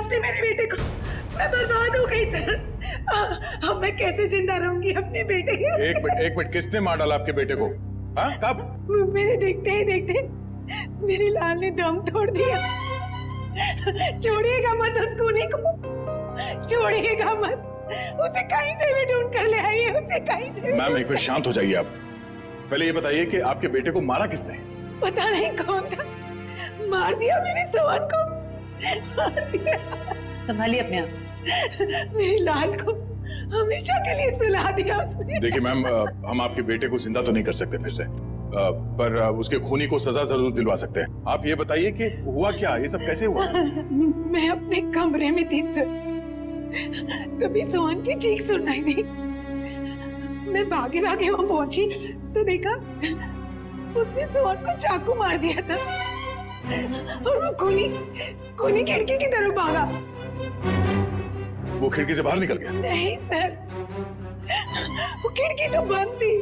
उसने मेरे बेटे को, मैं बर्बाद हो गई सर। अब मैं कैसे जिंदा रहूंगी अपने बेटे के? एक मिनट, किसने मार डाला आपके बेटे को? हाँ, कब? मेरे देखते ही देखते मेरे लाल ने दम तोड़ दिया। छोड़िएगा मत उस खूनी को, छोड़िएगा मत। उसे कहीं से भी ढूंढ कर ले आइए, उसे कहीं से। मैम एक मिनट शांत हो जाइए आप। पहले ये बताइए कि आपके बेटे को मारा किसने? पता नहीं कौन था, मार दिया मेरे सोहन को, मार दिया। संभालिए अपने आप। मेरे लाल को हमेशा के लिए सुला दिया उसने। देखिए मैम, हम आपके बेटे को जिंदा तो नहीं कर सकते फिर से, पर उसके खूनी को सजा जरूर दिलवा सकते हैं। आप ये बताइए कि हुआ क्या, ये सब कैसे हुआ? मैं अपने कमरे में थी सर, तभी सोहन की चीख सुनाई दी। मैं भागे भागे वहां पहुंची तो देखा उसने सोहन को चाकू मार दिया था और वो खूनी खिड़की की तरफ भागा। वो खिड़की से बाहर निकल गया? नहीं सर, वो खिड़की तो बंद थी।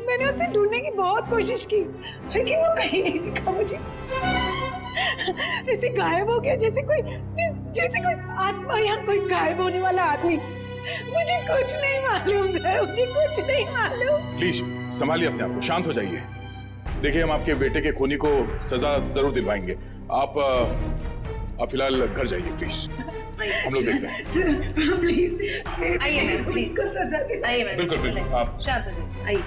मैंने उसे ढूंढने की बहुत कोशिश की, लेकिन वो कहीं नहीं दिखा मुझे। ऐसे गायब हो गया जैसे कोई आत्मा या कोई गायब होने वाला आदमी। मुझे कुछ नहीं मालूम है, मुझे कुछ नहीं मालूम। प्लीज संभालिए अपने आप को, शांत हो जाइए। देखिए हम आपके बेटे के खूनी को सजा जरूर दिलवाएंगे। आप फिलहाल घर जाइए प्लीज, हम लोग देखते हैं। प्लीज आइए मैम, प्लीज को सजा दे। आइए मैम, बिल्कुल बिल्कुल, आप शांत हो जाइए, आइए।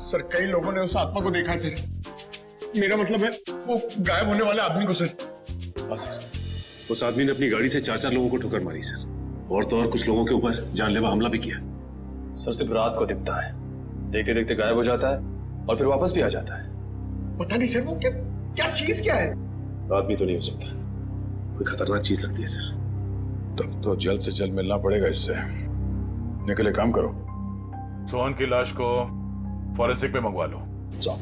सर कई लोगों ने उस आत्मा को देखा सर। मेरा मतलब है वो गायब होने वाले आदमी को सर। हाँ सर, उस आदमी ने अपनी गाड़ी से 4-4 लोगों को ठोकर मारी सर, और तो और कुछ लोगों के ऊपर जानलेवा हमला भी किया। सर सिर्फ रात को दिखता है, देखते देखते गायब हो जाता है और फिर वापस भी आ जाता है। पता नहीं सर वो क्या चीज क्या है। आदमी तो नहीं हो सकता, कोई खतरनाक चीज लगती है सर। तब तो जल्द से जल्द मिलना पड़ेगा इससे। निकले, काम करो, सोहन की लाश को फॉरेंसिक में मंगवा लो। जाओ।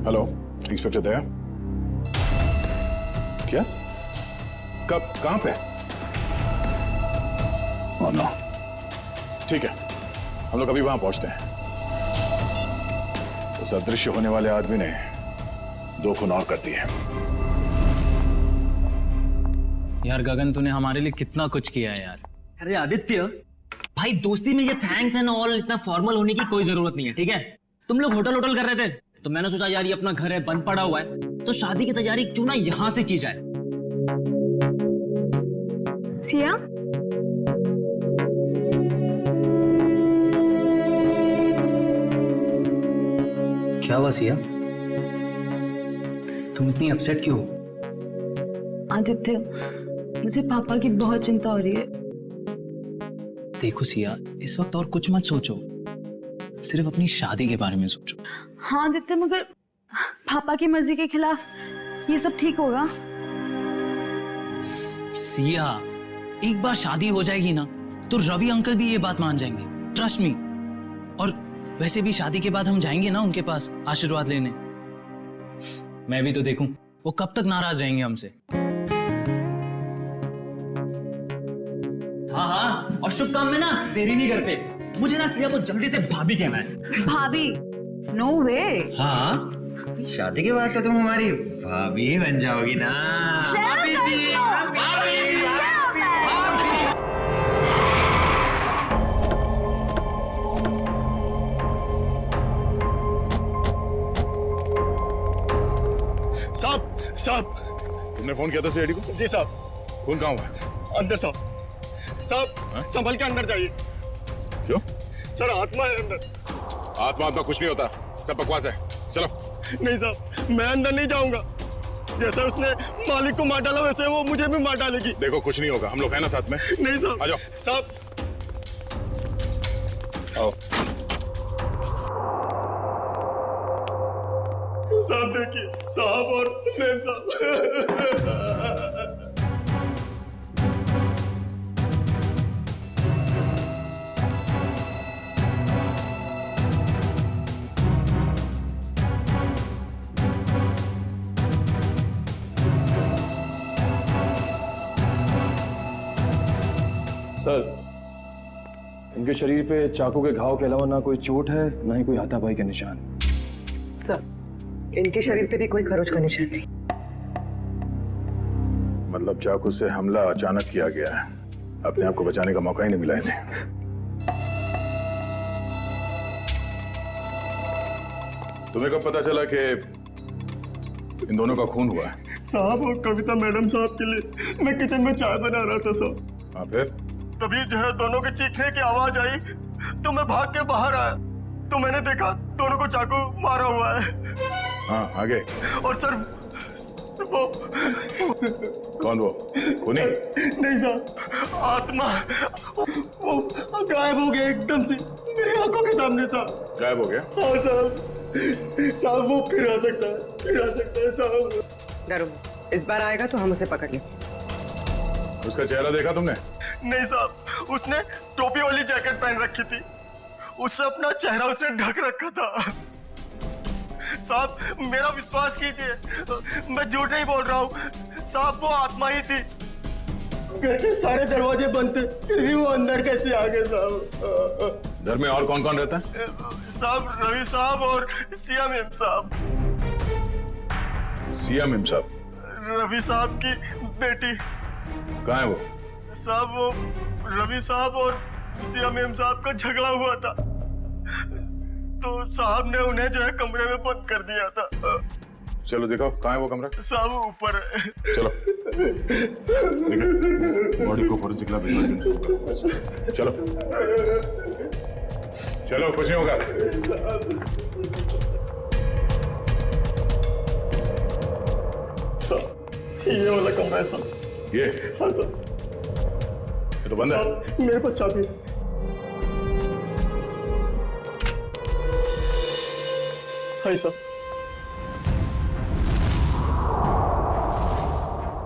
हेलो इंस्पेक्टर दया, क्या? कब, कहां पे? ओह नो, ठीक है, हम लोग अभी वहां पहुंचते हैं। उस अदृश्य होने वाले आदमी ने 2 खून और कर दिए। यार गगन, तूने हमारे लिए कितना कुछ किया है यार। अरे आदित्य भाई, दोस्ती में ये थैंक्स एंड ऑल इतना फॉर्मल होने की कोई जरूरत नहीं है, ठीक है? तुम लोग होटल कर रहे थे तो मैंने सोचा यार ये अपना घर है, बंद पड़ा हुआ है, तो शादी की तैयारी क्यों ना यहां से की जाए। सिया, क्या हुआ सिया, तुम इतनी अपसेट क्यों हो? आदित्य मुझे पापा की बहुत चिंता हो रही है। देखो सिया, इस वक्त और कुछ मत सोचो, सिर्फ अपनी शादी के बारे में सोचो। हाँ आदित्य, मगर पापा की मर्जी के खिलाफ ये सब ठीक होगा? सिया, एक बार शादी हो जाएगी ना तो रवि अंकल भी ये बात मान जाएंगे, ट्रस्ट मी। और वैसे भी शादी के बाद हम जाएंगे ना उनके पास आशीर्वाद लेने। मैं भी तो देखूं वो कब तक नाराज रहेंगे हमसे। हाँ हाँ, और शुभ काम में ना देरी नहीं करते। मुझे ना सिया को जल्दी से भाभी कहना है। भाभी? नो वे। हाँ, शादी के बाद तो तुम हमारी भाभी ही बन जाओगी ना। भाभी जी, साहब तुमने फोन किया था सीआईडी को? जी साहब। खून कहाँ हुआ? अंदर साहब संभल के अंदर जाइए। क्यों? सर आत्मा है अंदर। आत्मा कुछ नहीं होता, सब बकवास है, चलो। नहीं साहब, मैं अंदर नहीं जाऊंगा। जैसे उसने मालिक को मार डाला वैसे वो मुझे भी मार डालेगी। देखो कुछ नहीं होगा, हम लोग हैं ना साथ में। नहीं साहब। आ जाओ साहब। आओ। साहब देखिए, साहब और मैम साहब। सर इनके शरीर पे चाकू के घाव के अलावा ना कोई चोट है ना ही कोई हाथापाई के निशान। सर इनके शरीर पे भी कोई खरोच का निशान नहीं। मतलब चाकू से हमला अचानक किया गया है, अपने आप को बचाने का मौका ही नहीं मिला इन्हें। तुम्हें कब पता चला कि इन दोनों का खून हुआ है? साहब वो कविता मैडम साहब के लिए मैं किचन में चाय बना रहा था साहब। हाँ फिर? तभी जो है दोनों के चीखने की आवाज आई तो मैं भाग के बाहर आया तो मैंने देखा दोनों को चाकू मारा हुआ है। हाँ आगे? और सर वो कौन वो? खूनी? नहीं साहब, आत्मा वो गायब हो गया एकदम से मेरी आंखों के सामने साहब। गायब हो गया? हाँ साहब वो फिर आ सकता है साहब। डरो, इस बार आएगा तो हम उसे पकड़ लेंगे। उसका चेहरा देखा तुमने? नहीं साहब, उसने टोपी वाली जैकेट पहन रखी थी, उससे अपना चेहरा उसने ढक रखा था। साहब मेरा विश्वास कीजिए, मैं झूठ नहीं बोल रहा हूँ साहब, वो आत्मा ही थी। घर के सारे दरवाजे बंद थे फिर भी वो अंदर कैसे आ गए साहब? घर में और कौन कौन रहता है? साहब रवि साहब और सिया मेम साहब। सिया मेम साहब? रवि साहब की बेटी। कहाँ है वो? साहब वो रवि साहब और सिया मेम साहब का झगड़ा हुआ था तो साहब ने उन्हें जो है कमरे में बंद कर दिया था। चलो दिखाओ कहाँ है वो कमरा। साहब ऊपर है। चलो बॉडी को फोरेंसिक लैब भिजवा दो। चलो चलो कुछ नहीं होगा। ये वाला कमरा है साहब। ये? हाँ सर। ये तो बंद है। मेरे पास चाबी है। हाँ सर।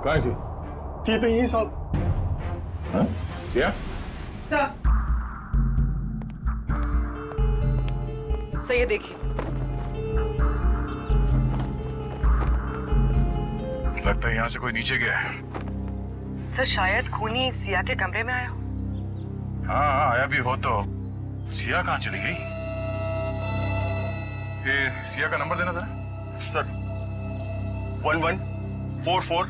कहाँ है सी? ये तो यही साहब। हाँ? सिया? सर ये देखिए। लगता है यहाँ से कोई नीचे गया है। सर शायद खूनी सिया के कमरे में आया हो। हाँ आया भी हो तो सिया कहाँ चली गई? ये सिया का नंबर देना जरा। सर 1144।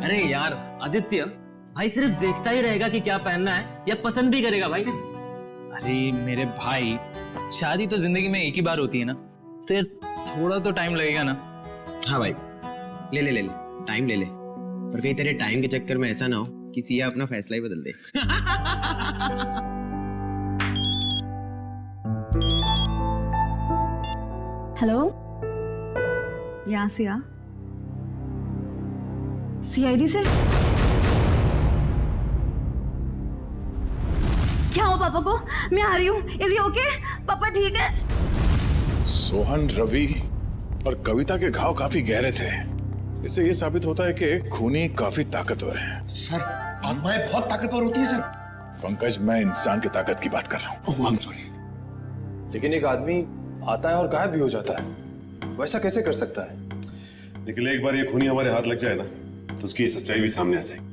अरे यार आदित्य, भाई सिर्फ देखता ही रहेगा कि क्या पहनना है या पसंद भी करेगा भाई? अरे मेरे भाई, शादी तो जिंदगी में एक ही बार होती है ना, तो यार थोड़ा तो टाइम लगेगा ना। हाँ भाई, ले ले ले ले, टाइम ले ले, पर कहीं तेरे टाइम के चक्कर में ऐसा ना हो कि सिया अपना फैसला ही बदल दे। हेलो, यहाँ सिया, सीआईडी से क्या हो पापा को? मैं आ रही हूँ। Is okay? पापा ठीक है? सोहन, रवि और कविता के घाव काफी गहरे थे। इससे ये साबित होता है कि खूनी काफी ताकतवर है। सर आत्माएं बहुत ताकतवर होती है सर। पंकज, मैं इंसान की ताकत की बात कर रहा हूँ। I'm sorry। लेकिन एक आदमी आता है और गायब भी हो जाता है, वैसा कैसे कर सकता है? लेकिन एक बार ये खूनी हमारे हाथ लग जाए ना तो उसकी सच्चाई भी सामने आ जाएगी।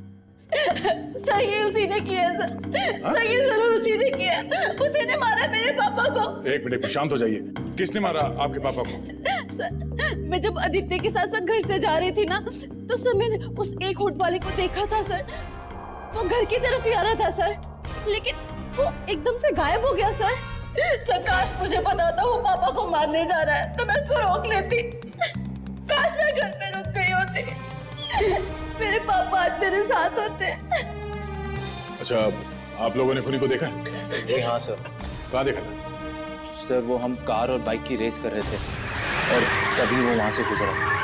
सर ये उसी ने किया सर। सर ये जरूर उसी ने किया। उसी ने मारा मेरे पापा को। एक मिनट, शांत हो जाइए। किसने मारा आपके पापा को? सर मैं जब आदित्य के साथ घर से जा रही थी ना, तो सर मैंने उस एक होट वाले को देखा था सर। वो घर की तरफ ही आ रहा था सर, लेकिन वो एकदम से गायब हो गया सर। सर काश मुझे पता था वो पापा को मारने जा रहा है तो मैं उसको रोक लेती। काश मैं घर में रुक गई होती। मेरे पापा आज मेरे साथ होते। अच्छा, आप लोगों ने खूनी को देखा? जी हाँ सर। कहाँ देखा था? सर वो हम कार और बाइक की रेस कर रहे थे और तभी वो वहां से गुजरा था।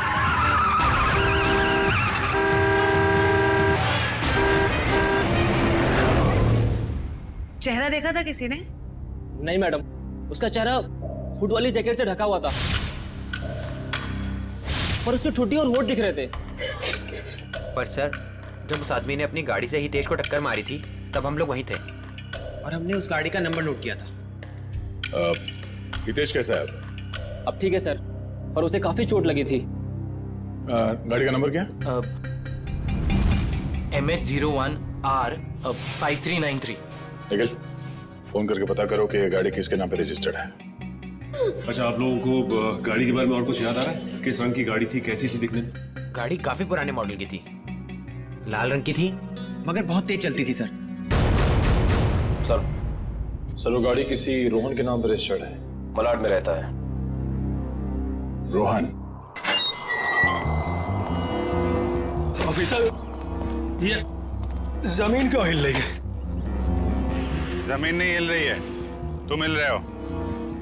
चेहरा देखा था किसी ने? नहीं मैडम, उसका चेहरा हुड वाली जैकेट से ढका हुआ था और उसकी ठुड्डी और होठ दिख रहे थे। पर सर, जब उस आदमी ने अपनी गाड़ी से हितेश को टक्कर मारी थी तब हम लोग वहीं थे और हमने उस गाड़ी का नंबर नोट किया था। हितेश कैसा है? अब ठीक है सर, पर उसे काफी चोट लगी थी। गाड़ी का नंबर क्या? MH01R 5393। निखिल, फोन करके पता करो कि ये गाड़ी किसके नाम पे रजिस्टर्ड है। अच्छा, आप लोगों को गाड़ी के बारे में और कुछ याद आ रहा है? किस रंग की गाड़ी थी, कैसी थी दिखने में? गाड़ी काफी पुराने मॉडल की थी, लाल रंग की थी, मगर बहुत तेज चलती थी सर। सर वो गाड़ी किसी रोहन के नाम पर रजिस्टर्ड है, मलाड में रहता है। रोहन? ऑफिसर, ये जमीन क्यों हिल रही है? जमीन नहीं हिल रही है, तुम हिल रहे हो।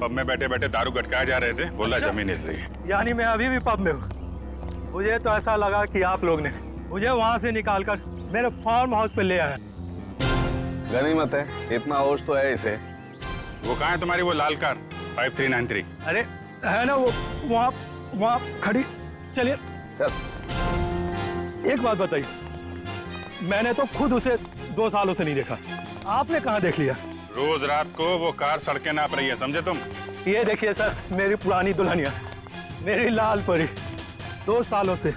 पब में बैठे बैठे दारू गटकाए जा रहे थे, बोला जमीन हिल रही है। यानी मैं अभी भी पब में हूँ। मुझे तो ऐसा लगा कि आप लोग ने मुझे वहाँ से निकालकर मेरे फार्म हाउस पे ले आया। गनीमत है, इतना होश तो है इसे। वो कहाँ है तुम्हारी वो लाल कार 5393? अरे है ना वो वहाँ खड़ी। चलिए चल। एक बात बताइए, मैंने तो खुद उसे 2 सालों से नहीं देखा, आपने कहाँ देख लिया? रोज रात को वो कार सड़कें नाप रही है, समझे तुम? ये देखिए सर, मेरी पुरानी दुल्हनिया, मेरी लाल परी, 2 सालों से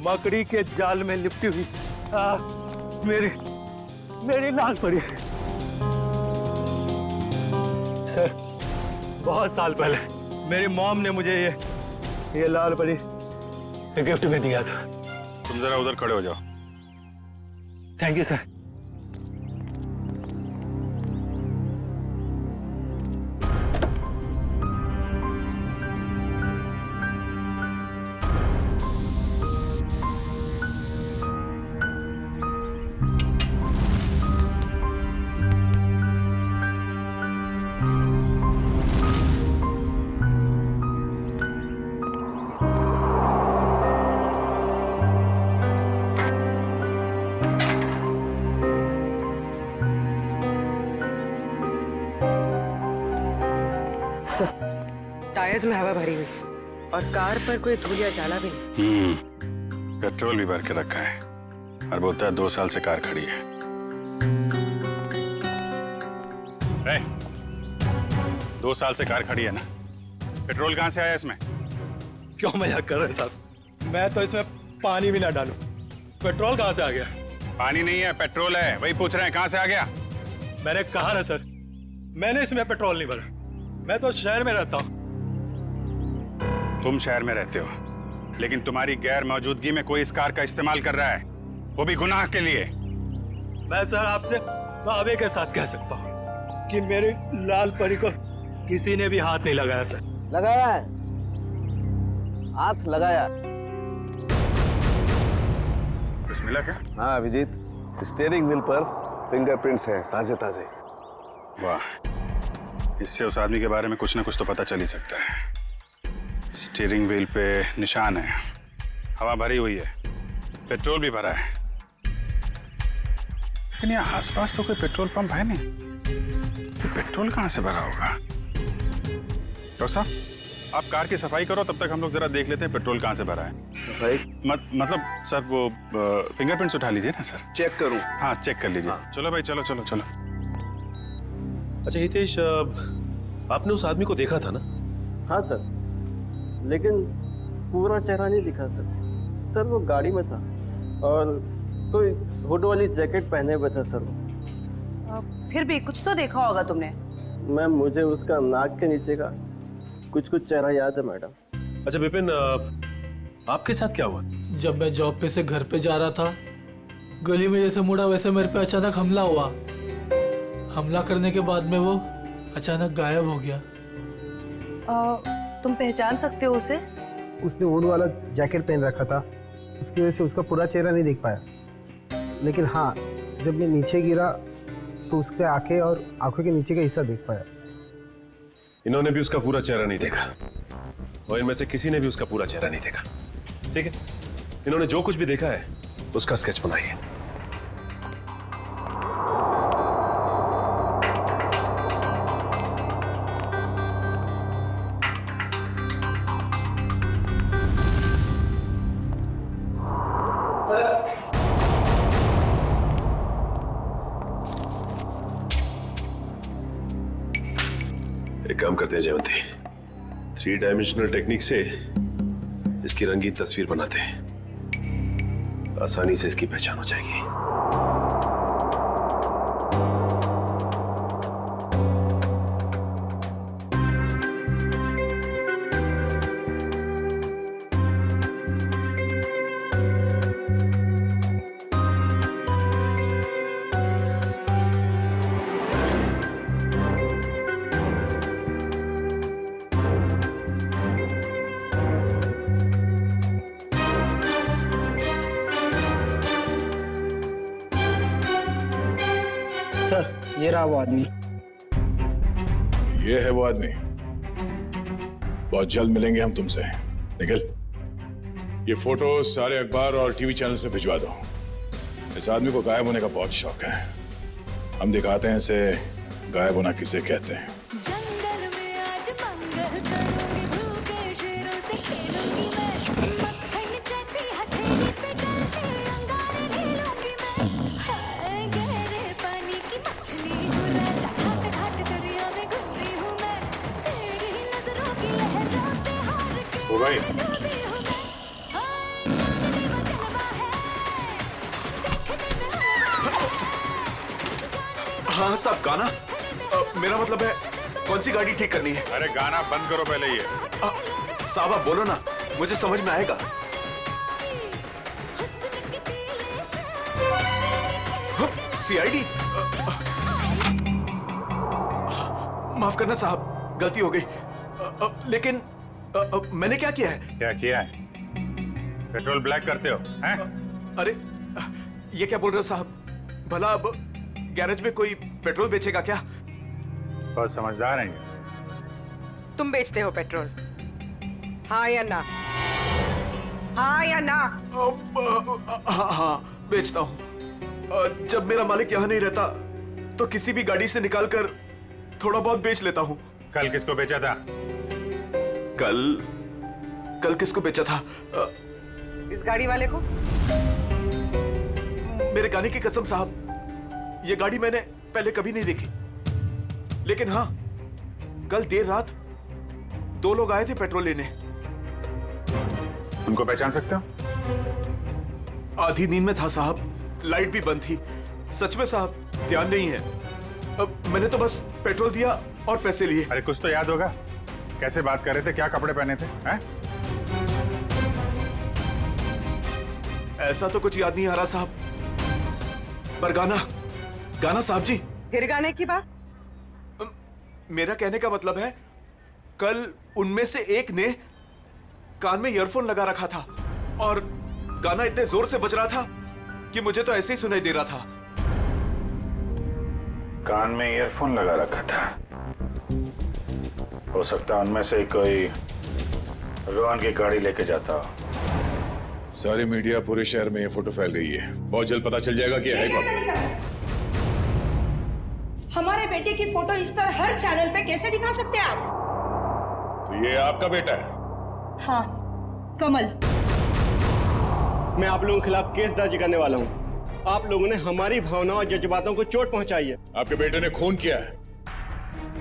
मकड़ी के जाल में लिपटी हुई मेरी लाल परी। सर, बहुत साल पहले मेरी मॉम ने मुझे ये लाल परी गिफ्ट में दिया था। तुम जरा उधर खड़े हो जाओ। Thank you sir. टायर्स में हवा भरी हुई और कार पर कोई धूल या जाला भी नहीं। पेट्रोल भी भर के रखा है और बोलता है 2 साल से कार खड़ी है। 2 साल से कार खड़ी है ना, पेट्रोल कहाँ से आया इसमें? क्यों मजाक कर रहे हैं साहब? मैं तो इसमें पानी भी ना डालूं, पेट्रोल कहाँ से आ गया? पानी नहीं है, पेट्रोल है, वही पूछ रहे हैं कहाँ से आ गया। मैंने कहा ना सर, मैंने इसमें पेट्रोल नहीं भरा। मैं तो शहर में रहता हूँ। तुम शहर में रहते हो, लेकिन तुम्हारी गैर मौजूदगी में कोई इस कार का इस्तेमाल कर रहा है, वो भी गुनाह के लिए। मैं सर आपसे दावे के साथ कह सकता हूँ कि मेरी लाल परी को किसी ने भी हाथ नहीं लगाया सर। लगाया है, हाथ लगाया। कुछ मिला क्या? हाँ अभिजीत, स्टीयरिंग व्हील पर फिंगरप्रिंट्स हैं, ताजे ताजे। वाह, इससे उस आदमी के बारे में कुछ ना कुछ तो पता चल ही सकता है। स्टीयरिंग व्हील पे निशान है, हवा भरी हुई है, पेट्रोल भी भरा है, लेकिन यहाँ आसपास तो कोई पेट्रोल पंप है नहीं, तो पेट्रोल कहाँ से भरा होगा? डॉक्टर साहब, आप कार की सफाई करो, तब तक हम लोग जरा देख लेते हैं पेट्रोल कहाँ से भरा है। सफाई मतलब सर वो फिंगरप्रिंट्स उठा लीजिए ना सर। चेक करूं? हाँ चेक कर लीजिए। हाँ। चलो भाई, चलो चलो चलो। अच्छा हितेश, आपने उस आदमी को देखा था ना? हाँ सर, लेकिन पूरा चेहरा नहीं दिखा सर। सर वो गाड़ी में था और कोई हुड वाली जैकेट पहने हुए था सर। फिर भी कुछ तो देखा होगा तुमने। मैम, मुझे उसका नाक के नीचे का कुछ चेहरा याद है मैडम। अच्छा विपिन, आपके साथ क्या हुआ? जब मैं जॉब पे से घर पे जा रहा था, गली में जैसे मुड़ा वैसे मेरे पे अचानक हमला हुआ। हमला करने के बाद में वो अचानक गायब हो गया। तुम पहचान सकते हो उसे? उसने वुड वाला जैकेट पहन रखा था, इसकी वजह से उसका पूरा चेहरा नहीं दिख पाया। लेकिन हाँ, जब मैं नीचे गिरा तो उसके आंखें और आंखों के नीचे का हिस्सा देख पाया। इन्होंने भी उसका पूरा चेहरा नहीं देखा और इनमें से किसी ने भी उसका पूरा चेहरा नहीं देखा। ठीक है, इन्होंने जो कुछ भी देखा है उसका स्केच बनाइए। एक काम करते हैं जयवंती, 3 डायमेंशनल टेक्निक से इसकी रंगीन तस्वीर बनाते हैं, आसानी से इसकी पहचान हो जाएगी। सर ये रहा वो आदमी। ये है वो आदमी। बहुत जल्द मिलेंगे हम तुमसे। निखिल, ये फोटो सारे अखबार और टीवी चैनल्स में भिजवा दो। इस आदमी को गायब होने का बहुत शौक है। हम दिखाते हैं इसे गायब होना किसे कहते हैं। जंगल में आज मंगल करूंगी, भूखे शेरों से खेलूंगी मैं, मक्खन जैसी हथेली पे जाके अंगारे खेलूंगी मैं। हाय गहरे पानी की मछली हूँ राजा, घाट घाट दरिया में घूम रही हूँ मैं, तेरी नजरों की लहरों से हार के ओ भाई, डूबी हूँ मैं। हाय चांदनी वो जलवा है, देखने में हलवा है। हाँ साहब, गाना मेरा मतलब है कौन सी गाड़ी ठीक करनी है? अरे गाना बंद करो पहले ये। साहब आप बोलो ना, मुझे समझ में आएगा। सीआईडी, माफ करना साहब, गलती हो गई। लेकिन मैंने क्या किया है? क्या किया है? पेट्रोल ब्लैक करते हो हैं? अरे ये क्या बोल रहे हो साहब? भला अब गैरेज में कोई पेट्रोल बेचेगा क्या? बहुत समझदार हैं ये। तुम बेचते हो पेट्रोल, हाँ या ना? हाँ या ना? हाँ हाँ बेचता हूँ। जब मेरा मालिक यहाँ नहीं रहता तो किसी भी गाड़ी से निकालकर थोड़ा बहुत बेच लेता हूँ। कल किसको बेचा था? कल किसको बेचा था? इस गाड़ी वाले को। मेरे गाने की कसम साहब, ये गाड़ी मैंने पहले कभी नहीं देखी। लेकिन हाँ, कल देर रात 2 लोग आए थे पेट्रोल लेने। उनको पहचान सकते हो? आधी नींद में था साहब, लाइट भी बंद थी। सच में साहब ध्यान नहीं है। अब मैंने तो बस पेट्रोल दिया और पैसे लिए। अरे कुछ तो याद होगा, कैसे बात कर रहे थे, क्या कपड़े पहने थे हैं? ऐसा तो कुछ याद नहीं आ रहा साहब, पर गाना साहब जी। फिर गाने की बात? मेरा कहने का मतलब है, कल उनमें से एक ने कान में ईयरफोन लगा रखा था और गाना इतने जोर से बज रहा था कि मुझे तो ऐसे ही सुनाई दे रहा था। कान में ईयरफोन लगा रखा था? हो सकता है उनमें से कोई रोहन की गाड़ी लेके जाता हो। सारी मीडिया पूरे शहर में ये फोटो फैल रही है, बहुत जल्द पता चल जाएगा कि है कौन। हमारे बेटे की फोटो इस तरह हर चैनल पे कैसे दिखा सकते हैं आप? तो ये आपका बेटा है? हाँ, कमल। मैं आप लोगों के खिलाफ केस दर्ज करने वाला हूँ। आप लोगों ने हमारी भावनाओं और जज्बातों को चोट पहुंचाई है। आपके बेटे ने खून किया है,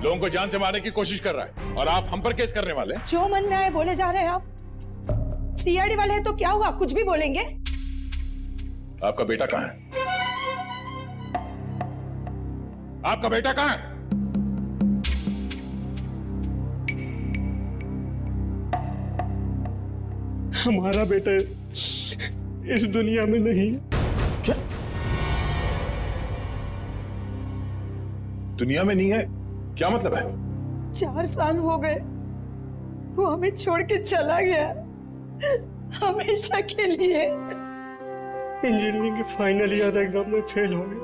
लोगों को जान से मारने की कोशिश कर रहा है, और आप हम पर केस करने वाले हैं? जो मन में आए बोले जा रहे हैं आप। सीआईडी वाले हैं तो क्या हुआ, कुछ भी बोलेंगे। आपका बेटा कहाँ है? आपका बेटा कहाँ है? हमारा बेटा इस दुनिया में नहीं। क्या दुनिया में नहीं है? क्या मतलब है? 4 साल हो गए, वो हमें छोड़ के चला गया, हमेशा के लिए। इंजीनियरिंग के फाइनल ईयर एग्जाम में फेल हो गया।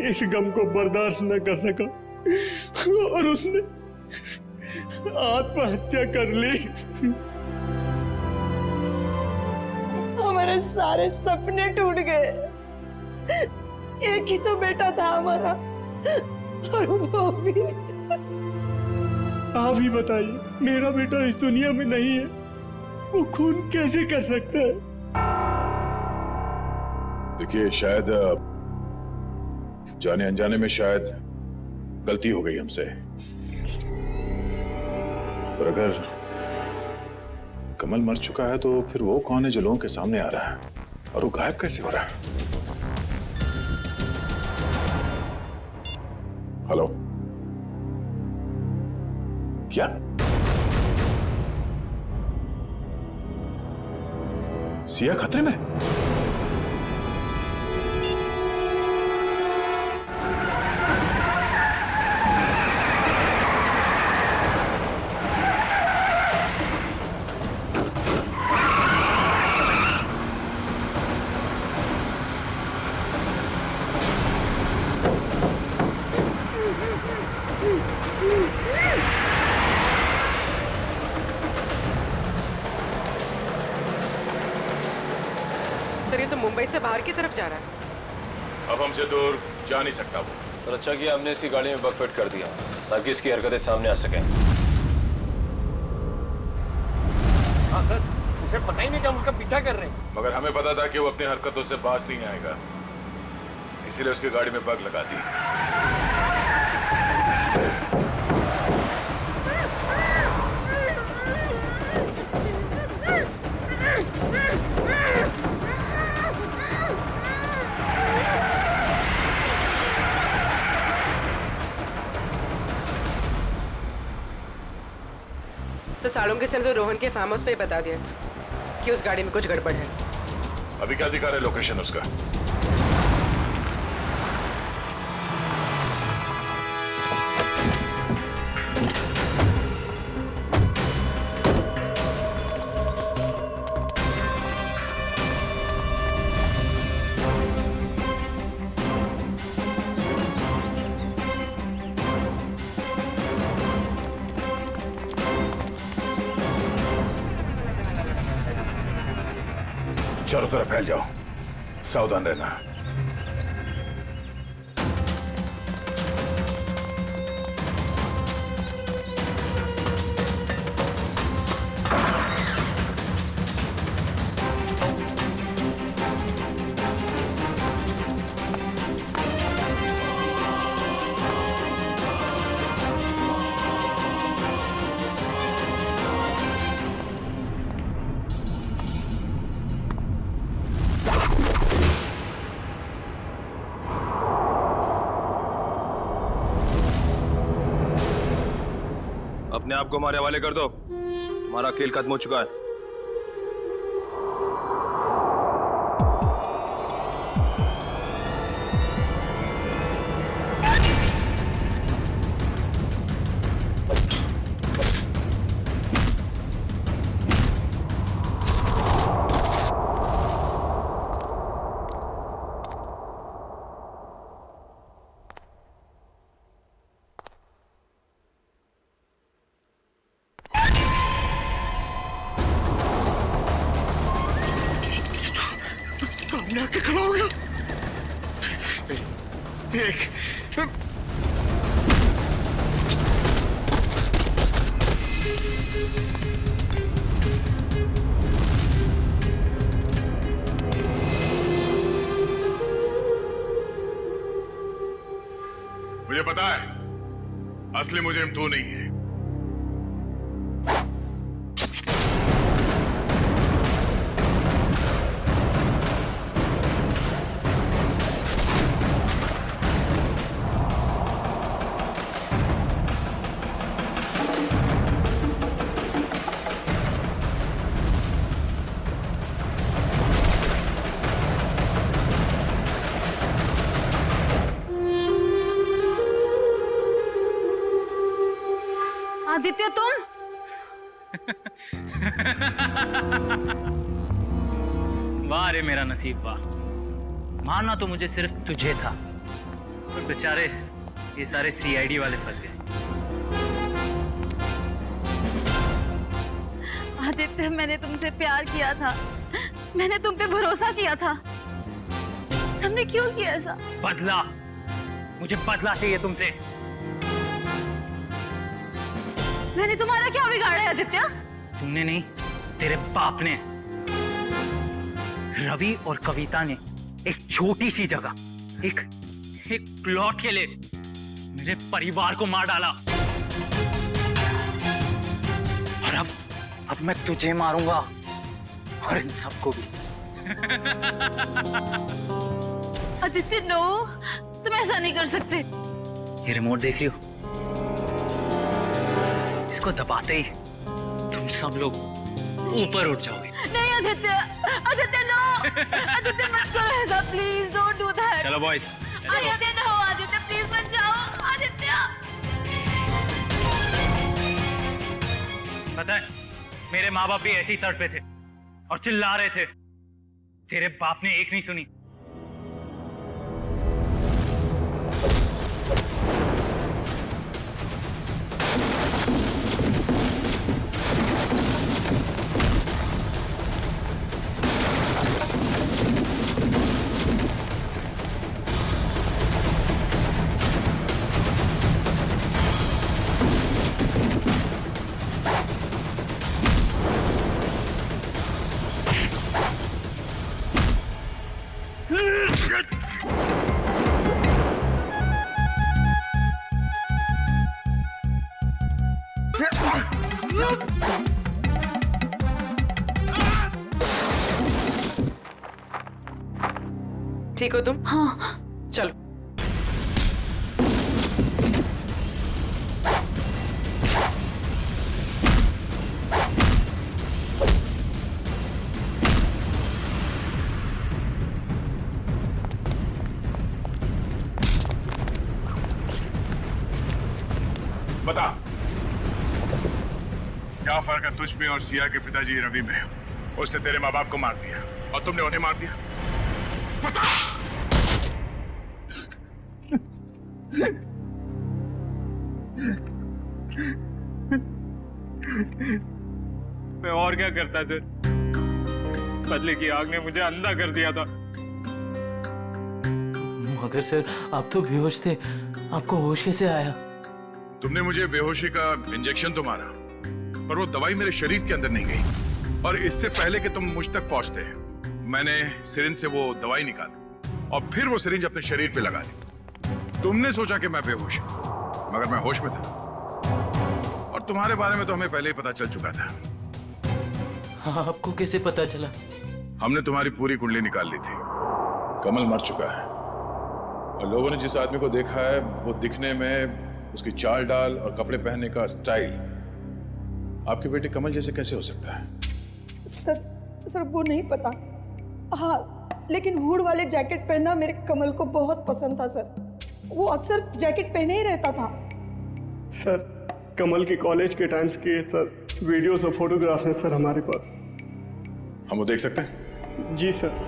इस गम को बर्दाश्त न कर सका और उसने आत्महत्या कर ली। हमारे सारे सपने टूट गए। एक ही तो बेटा था हमारा, और वो भी। आप ही बताइए, मेरा बेटा इस दुनिया में नहीं है, वो खून कैसे कर सकता है? देखिए, शायद जाने अनजाने में शायद गलती हो गई हमसे, पर अगर कमल मर चुका है तो फिर वो कौन है जो लोगों के सामने आ रहा है, और वो गायब कैसे हो रहा है? हेलो, क्या सिया खतरे में? तो मुंबई से बाहर की तरफ जा रहा है। अब हमसे दूर जा नहीं सकता वो। सर अच्छा किया हमने इसकी गाड़ी में बग फिट कर दिया ताकि इसकी हरकतें सामने आ सकें। हाँ सर, उसे पता ही नहीं कि हम उसका पीछा कर रहे हैं। मगर हमें पता था कि वो अपनी हरकतों से बाज नहीं आएगा, इसीलिए उसकी गाड़ी में बग लगा दी। तो सालुंके से तो रोहन के फार्म हाउस पे ही बता दिया कि उस गाड़ी में कुछ गड़बड़ है। अभी क्या दिखा रहे लोकेशन उसका? चारों तरफ फैल जाओ, सावधान रहना। अपने आप को हमारे हवाले कर दो, हमारा खेल खत्म हो चुका है। सामने आके खड़ा हो गया। देख मुझे पता है असली मुजरिम तू नहीं है। आदित्य तुम वाह रे मेरा नसीब वाह, मारना तो मुझे सिर्फ तुझे था, और बेचारे ये सारे सीआईडी वाले फंस गए। आदित्य मैंने तुमसे प्यार किया था, मैंने तुम पे भरोसा किया था, तुमने क्यों किया ऐसा? बदला, मुझे बदला चाहिए तुमसे। मैंने तुम्हारा क्या बिगाड़ा है आदित्य? तुमने नहीं, तेरे बाप ने। रवि और कविता ने एक छोटी सी जगह, एक प्लॉट के लिए मेरे परिवार को मार डाला, और अब मैं तुझे मारूंगा और इन सबको भी। आदित्य नो, तुम ऐसा नहीं कर सकते। ये रिमोट देख लियो, इसको दबाते ही तुम सब लोग ऊपर उठ जाओगे। नहीं आदित्य, आदित्य नो, आदित्य मत करो ऐसा, प्लीज डोंट डू दैट। चलो boys, Aditya no, Aditya please मत जाओ, आदित्य। पता है मेरे माँ बाप भी ऐसे ही तड़पे थे और चिल्ला रहे थे, तेरे बाप ने एक नहीं सुनी। ठीक हो तुम? हाँ। चलो। बता, क्या फर्क है तुझ में और सिया के पिताजी रवि में? उसने तेरे माँ बाप को मार दिया और तुमने उन्हें मार दिया। बता। मैं और क्या करता सर? बदले की आग ने मुझे अंधा कर दिया था। मगर सर, आप तो बेहोश थे, आपको होश कैसे आया? तुमने मुझे बेहोशी का इंजेक्शन तो मारा, पर वो दवाई मेरे शरीर के अंदर नहीं गई। और इससे पहले कि तुम मुझ तक पहुंचते, मैंने सिरिंज से वो दवाई निकाली और फिर वो सिरिंज अपने शरीर पे लगा ली। तुमने सोचा कि मैं बेहोश हूं, मगर मैं होश में था। और तुम्हारे बारे में तो हमें पहले ही पता चल चुका था। हाँ, आपको कैसे पता चला? हमने तुम्हारी पूरी कुंडली निकाल ली थी। कमल मर चुका है और लोगों ने जिस आदमी को देखा है वो दिखने में, उसकी चाल डाल और कपड़े पहनने का स्टाइल आपके बेटे कमल जैसे कैसे हो सकता है? सर वो नहीं पता। हाँ, लेकिन हुड वाले जैकेट पहनना मेरे कमल को बहुत पसंद था सर। वो अक्सर जैकेट पहने ही रहता था। सर, कमल के कॉलेज के टाइम्स के सर वीडियोस और फोटोग्राफ्स हैं सर हमारे पास। हम वो देख सकते हैं? जी सर।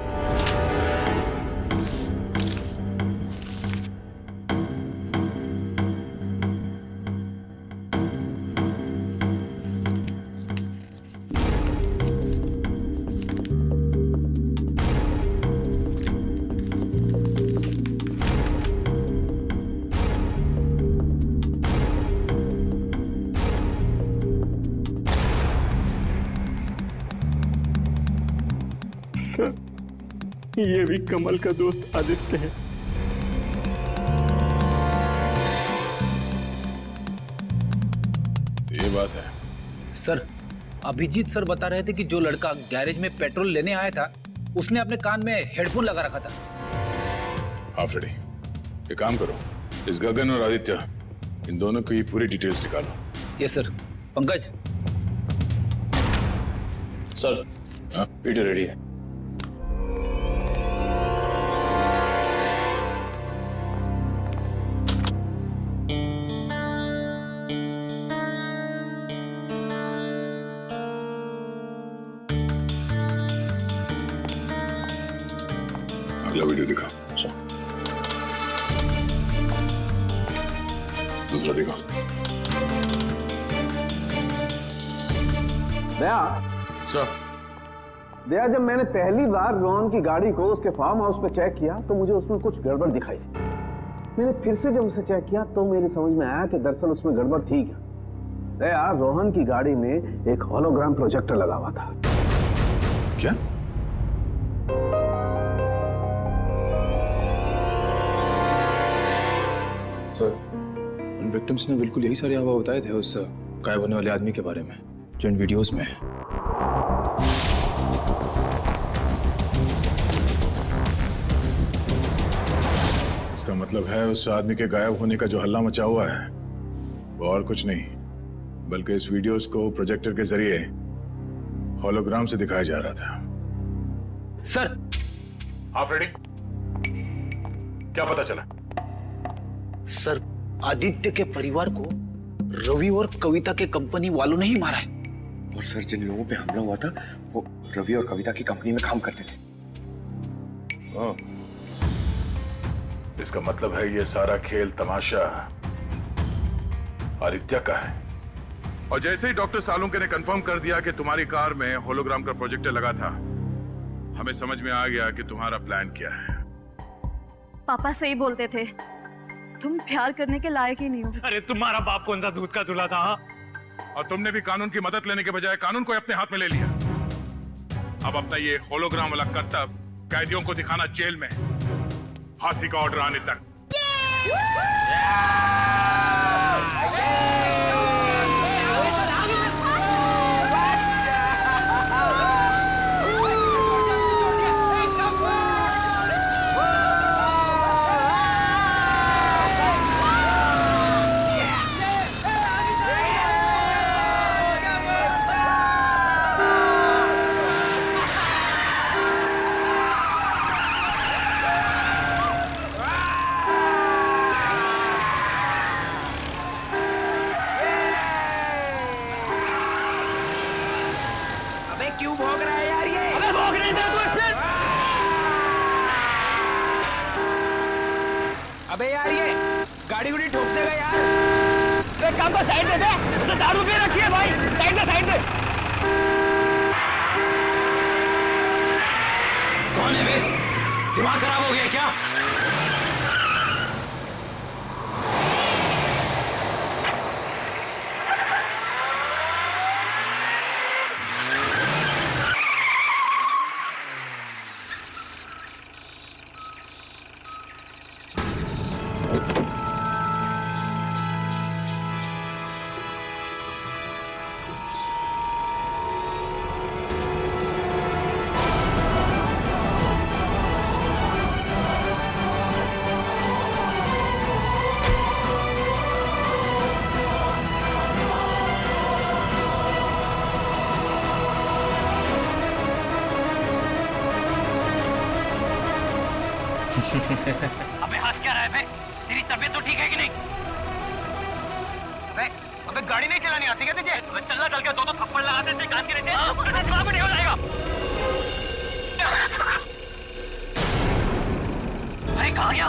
ये भी कमल का दोस्त आदित्य है। ये बात है सर। अभिजीत सर बता रहे थे कि जो लड़का गैरेज में पेट्रोल लेने आया था उसने अपने कान में हेडफोन लगा रखा था। हाँ फ्रेडी, एक काम करो, इस गगन और आदित्य, इन दोनों की पूरी डिटेल्स निकालो। Yes sir. Pankaj. Sir, video ready है। अगला वीडियो दिखा। दूसरा दिखा। दया, दया, जब मैंने पहली बार रोहन की गाड़ी को उसके फार्म हाउस पे चेक किया तो मुझे उसमें कुछ गड़बड़ दिखाई दी। मैंने फिर से जब उसे चेक किया तो मेरी समझ में आया कि दरअसल उसमें गड़बड़ थी क्या। दया, रोहन की गाड़ी में एक होलोग्राम प्रोजेक्टर लगा हुआ था। क्या? सर, उन विक्टिम्स ने बिल्कुल यही सारे हवा बताए थे उस गायब होने वाले आदमी के बारे में जो इन वीडियोस में है। इसका मतलब है उस आदमी के गायब होने का जो हल्ला मचा हुआ है वो और कुछ नहीं, बल्कि इस वीडियोस को प्रोजेक्टर के जरिए होलोग्राम से दिखाया जा रहा था। सर। हाँ फ्रेडी, क्या पता चला? सर, आदित्य के परिवार को रवि और कविता के कंपनी वालों ने ही मारा है। और सर, जिन लोगों पे हमला हुआ था वो रवि और कविता की कंपनी में काम करते थे। इसका मतलब है ये सारा खेल तमाशा आदित्य का है। और जैसे ही डॉक्टर सालुंके ने कंफर्म कर दिया कि तुम्हारी कार में होलोग्राम का प्रोजेक्टर लगा था, हमें समझ में आ गया कि तुम्हारा प्लान क्या है। पापा सही बोलते थे, तुम प्यार करने के लायक ही नहीं हो। अरे तुम्हारा बाप कौन सा दूध का दूल्हा था? और तुमने भी कानून की मदद लेने के बजाय कानून को अपने हाथ में ले लिया। अब अपना ये होलोग्राम वाला करतब कैदियों को दिखाना जेल में, फांसी का ऑर्डर आने तक। गाड़ी उड़ी ठोक देगा यार। एक काम कर, साइड में दे, उसने दारू पी रखी है भाई, साइड में, साइड में। कौन है बे? दिमाग खराब हो गया क्या? अबे हंस क्या रहा है बे? तेरी तबीयत तो ठीक है कि नहीं? अबे गाड़ी नहीं चलानी आती क्या तुझे? अबे चलना, चल के दो थप्पड़ लगाते थे कान के नीचे, तुझे जवाब भी नहीं हो जाएगा। अरे कहाँ गया?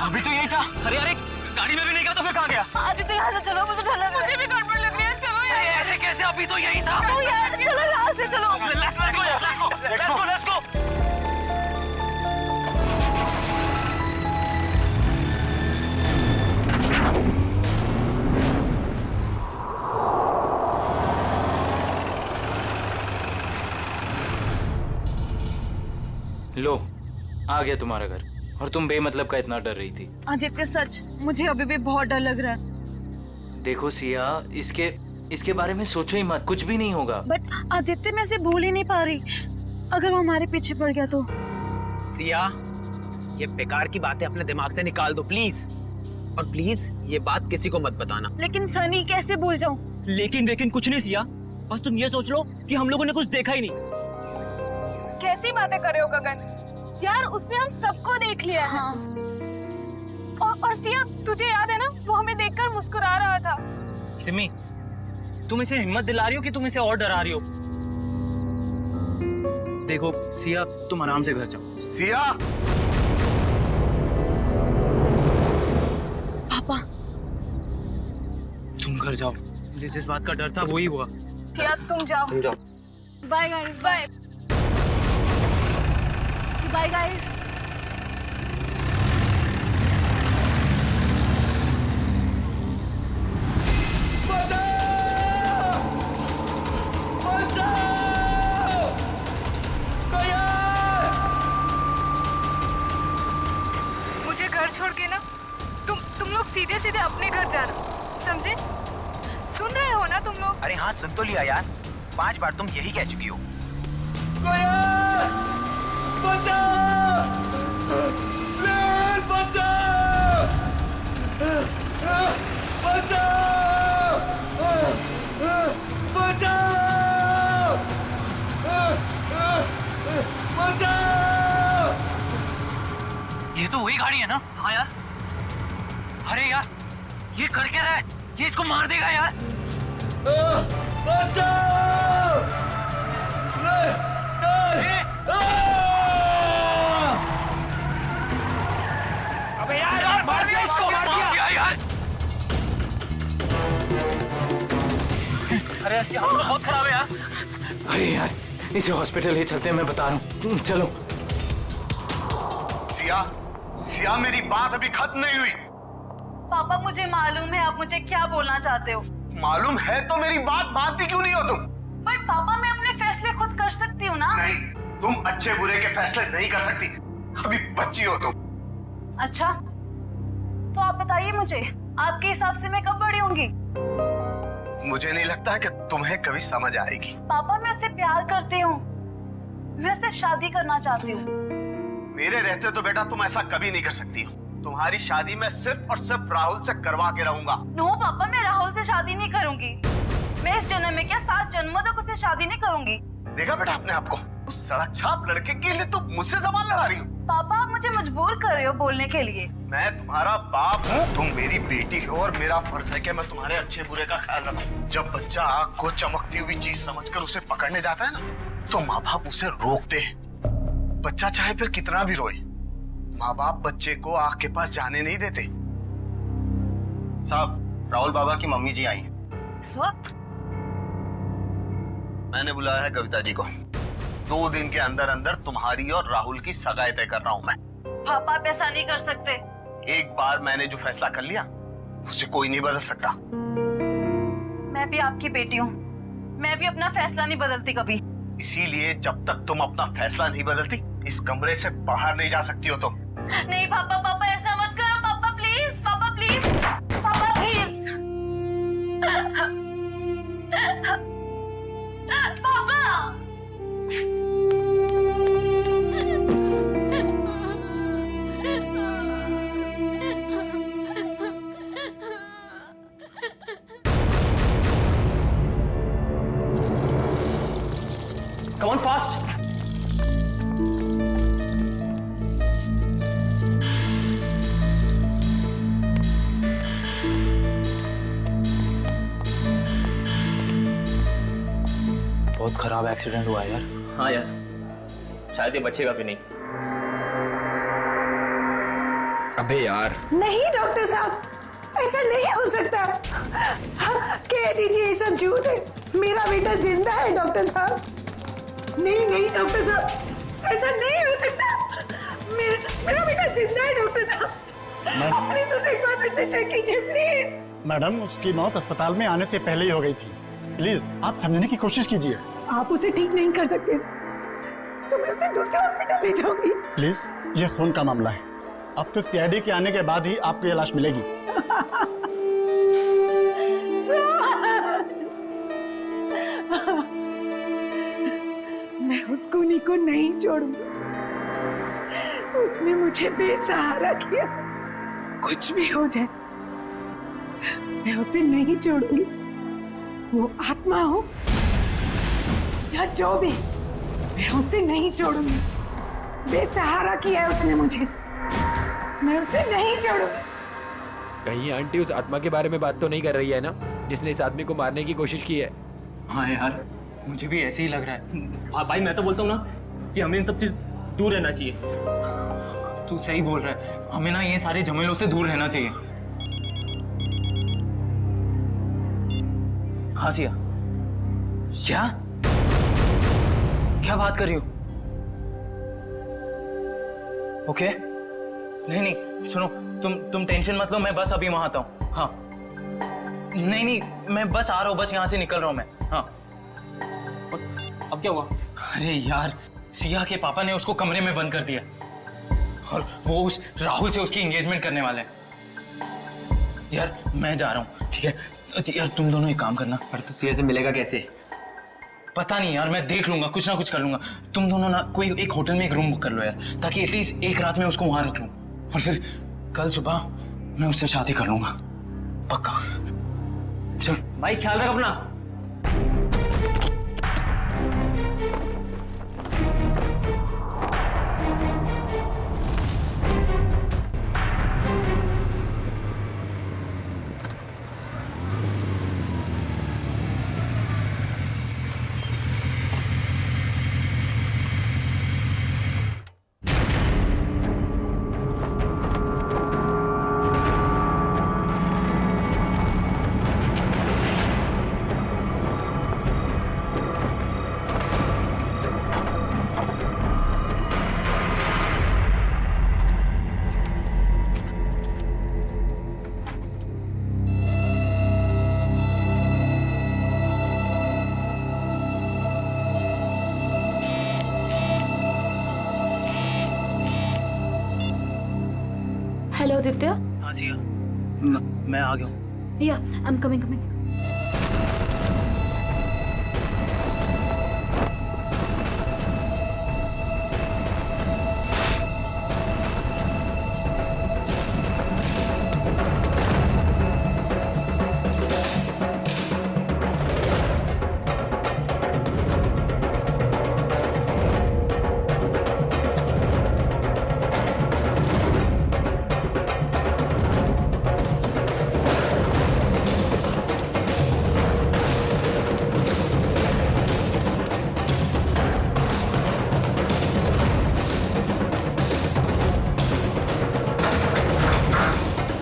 अभी तो यही था। अरे गाड़ी में भी नहीं गया तो फिर कहाँ गया? आदित्य यहाँ से चलो, मुझे डर लग रहा है। मुझे भी गड़बड़ लग रही है, चलो यार। अरे ऐसे कैसे? अभी तो यही था। चलो यार, चलो यहाँ से चलो। Let's go. लो, आ गया तुम्हारा घर। और तुम बेमतलब का इतना डर रही थी। आदित्य सच, मुझे अभी भी बहुत डर लग रहा है। देखो सिया, इसके बारे में सोचो ही मत, कुछ भी नहीं होगा। बट आदित्य, मैं इसे भूल ही नहीं पा रही। अगर वो हमारे पीछे पड़ गया तो? सिया, ये बेकार की बातें अपने दिमाग से निकाल दो प्लीज, और प्लीज ये बात किसी को मत बताना। लेकिन सनी, कैसे भूल जाऊं? लेकिन कुछ नहीं सिया, बस तुम ये सोच लो कि हम लोगों ने कुछ देखा ही नहीं। कैसी बातें कर रहे हो गगन? यार, उसने हम सबको देख लिया है। हाँ। और सिया, तुझे याद है ना, वो हमें देखकर मुस्कुरा रहा था। सिमी, तुम इसे हिम्मत दिला रही हो कि तुम इसे और डरा रही हो? देखो सिया, तुम आराम से घर जाओ। सिया! पापा, तुम घर जाओ। मुझे जिस बात का डर था वही हुआ। सिया, तुम जाओ। Bye guys, bye bye guys. मुझे घर छोड़ के ना तुम लोग सीधे सीधे अपने घर जाना, समझे? सुन रहे हो ना तुम लोग? अरे हाँ, सुन तो लिया यार, 5 बार तुम यही कह चुकी हो। ये तो वही गाड़ी है ना? हाँ यार। अरे यार, ये कर क्या रहा है? ये इसको मार देगा यार। अबे यार मार दिया इसको, मार दिया यार। अरे इसकी हालत बहुत खराब है यार। अरे यार, इसे हॉस्पिटल ले चलते हैं, मैं बता रहा हूँ। चलो। सिया, मेरी बात अभी खत्म नहीं हुई। पापा, मुझे मालूम है आप मुझे क्या बोलना चाहते हो। मालूम है तो मेरी बात मानती क्यों नहीं हो तुम? बट पापा, मैं अपने फैसले खुद कर सकती हूँ ना। नहीं, तुम अच्छे बुरे के फैसले नहीं कर सकती, अभी बच्ची हो तुम। अच्छा, तो आप बताइए मुझे, आपके हिसाब से मैं कब बड़ी होंगी? मुझे नहीं लगता कि तुम्हें कभी समझ आएगी। पापा, मैं उससे प्यार करती हूँ, मैं उससे शादी करना चाहती हूँ। मेरे रहते तो बेटा तुम ऐसा कभी नहीं कर सकती हो। तुम्हारी शादी मैं सिर्फ और सिर्फ राहुल से करवा के रहूंगा। नो पापा, मैं राहुल से शादी नहीं करूंगी। मैं इस जन्म में क्या 7 जन्मों तक उससे शादी नहीं करूंगी। देखा बेटा अपने आप को, उस सड़क छाप लड़के के लिए तुम मुझसे सवाल लगा रही हो। पापा, आप मुझे मजबूर कर रहे हो बोलने के लिए। मैं तुम्हारा बाप हूँ, तुम मेरी बेटी हो, और मेरा फर्ज है कि मैं तुम्हारे अच्छे बुरे का ख्याल रखूं। जब बच्चा आग को चमकती हुई चीज समझकर उसे पकड़ने जाता है ना, तो माँ बाप उसे रोकते हैं। बच्चा चाहे फिर कितना भी रोए, माँ बाप बच्चे को आग के पास जाने नहीं देते। साहब, राहुल बाबा की मम्मी जी आई हैं। इस वक्त? मैंने बुलाया है कविता जी को। 2 दिन के अंदर अंदर तुम्हारी और राहुल की सगाई तय कर रहा हूं मैं। पापा आप ऐसा नहीं कर सकते। एक बार मैंने जो फैसला कर लिया उसे कोई नहीं बदल सकता। मैं भी आपकी बेटी हूँ, मैं भी अपना फैसला नहीं बदलती कभी। इसीलिए जब तक तुम अपना फैसला नहीं बदलती, इस कमरे से बाहर नहीं जा सकती हो तुम। नहीं पापा, पापा ऐसा मत करो पापा, प्लीज पापा, प्लीज पापा, प्लीज पापा। Come on fast. बहुत खराब एक्सीडेंट हुआ यार। हाँ यार, शायद ये बचेगा भी नहीं। अबे यार, नहीं डॉक्टर साहब, ऐसा नहीं हो सकता। कह दीजिए ये सब झूठ है, मेरा बेटा जिंदा है डॉक्टर साहब। नहीं नहीं डॉक्टर साहब, ऐसा नहीं हो सकता। मेरा बेटा जिंदा है डॉक्टर साहब। प्लीज उसे एक बार फिर से चेक कीजिए प्लीज। मैडम, उसकी मौत अस्पताल में आने से पहले ही हो गई थी। प्लीज आप समझने की कोशिश कीजिए। आप उसे ठीक नहीं कर सकते तो मैं उसे दूसरे हॉस्पिटल ले जाऊंगी। प्लीज, ये खून का मामला है। अब तो सीआईडी के आने के बाद ही आपको ये लाश मिलेगी। मैं उस खूनी को नहीं छोड़ूंगी। उसने मुझे बेसहारा किया। कुछ भी हो जाए मैं उसे नहीं छोड़ूंगी। वो आत्मा हो या जो भी, मैं उसे नहीं छोड़ूंगी। बेसहारा किया है उसने मुझे, मैं उसे नहीं छोड़ूंगी। कहीं आंटी उस आत्मा के बारे में बात तो नहीं कर रही है ना, जिसने इस आदमी को मारने की कोशिश की है? हाँ यार, मुझे भी ऐसे ही लग रहा है। हाँ भाई, मैं तो बोलता हूँ ना कि हमें इन सब चीज दूर रहना चाहिए। तू सही बोल रहा है, हमें ना ये सारे झमेलों से दूर रहना चाहिए। हाँ सिया। क्या क्या बात कर रही हो? ओके, नहीं नहीं सुनो, तुम टेंशन मत लो, मैं बस अभी वहां आता हूँ। हाँ नहीं नहीं, मैं बस आ रहा हूँ, बस यहाँ से निकल रहा हूँ मैं। हाँ अब क्या हुआ? अरे यार, सिया के पापा ने उसको कमरे में बंद कर दिया और वो उस राहुल से उसकी एंगेजमेंट करने वाले हैं। यार मैं जा रहा हूँ, ठीक है? यार तुम दोनों एक काम करना। पर तो सिया से मिलेगा कैसे? पता नहीं यार, मैं देख लूंगा, कुछ ना कुछ कर लूंगा। तुम दोनों ना कोई एक होटल में एक रूम बुक कर लो यार, ताकि एटलीस्ट एक रात में उसको वहां रख लूं और फिर कल सुबह मैं उससे शादी कर लूंगा, पक्का। चल भाई, ख्याल रख अपना। हेलो आदित्य। हाँ सिया, मैं आ गया हूँ। या I am coming coming.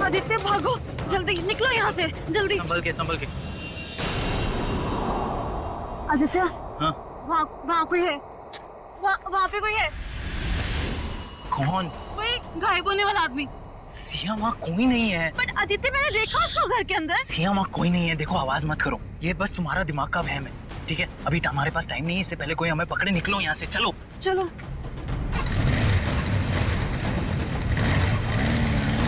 Aditya भागो। जल्दी निकलो यहाँ से, जल्दी। संभल के। आदित्य, हाँ? वहाँ कोई है, वहाँ पे कोई है। कौन? कोई गायब होने वाला आदमी। सिया, वहाँ कोई नहीं है। बट आदित्य, मैंने देखा उसको घर के अंदर। सिया, वहाँ कोई नहीं है। देखो, आवाज मत करो, ये बस तुम्हारा दिमाग का वहम है, ठीक है? अभी हमारे पास टाइम नहीं है, इससे पहले कोई हमें पकड़े। निकलो यहाँ से, चलो। चलो।